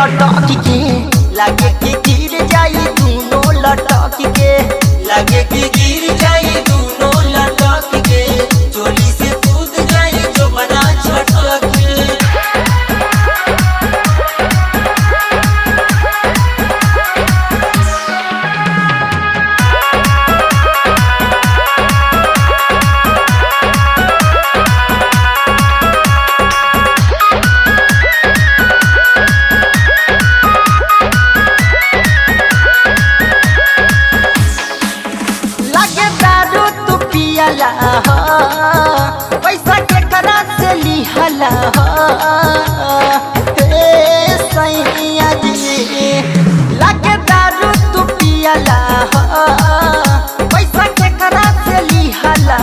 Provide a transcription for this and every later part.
लटक के, लागे कि गिर जाई दोनों लटक के, लगे कि गिर जाई दोनों लटक के, चोली से कूद जाई जो बना छटक के। पैसा के करा से लिहला सैया जी, लागे दारू तू पियला पैसा के करा से लिहला,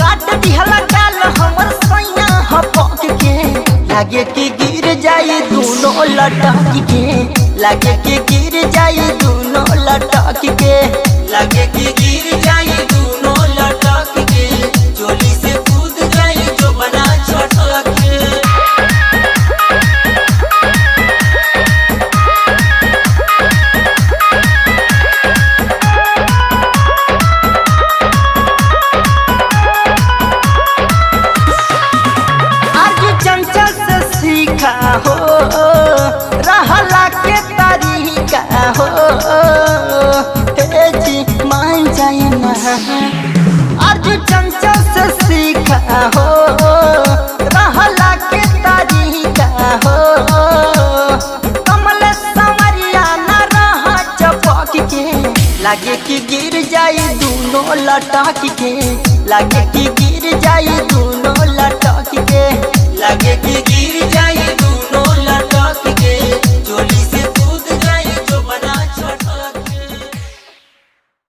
काट दिहला गाल हमर सैया हपक के, लागे कि गिर जाई दोनों लटक के, लागे कि गिर जाई दोनों लटक के, लगे कि गिर जाई दोनों लटक के, चोली से कूद जाई जो बना छटक के। आज चंचल से सीखा हो रहला के तरीका हो, मान जाए ना आज चंचल से सीखा हो रहला के तरीका हो, कमल संवरिया न रहा चपक के, लागे कि गिर जाई दोनों लटक के, लागे कि गिर जाई दोनों लटक के, लगे कि गिर जाई दोनों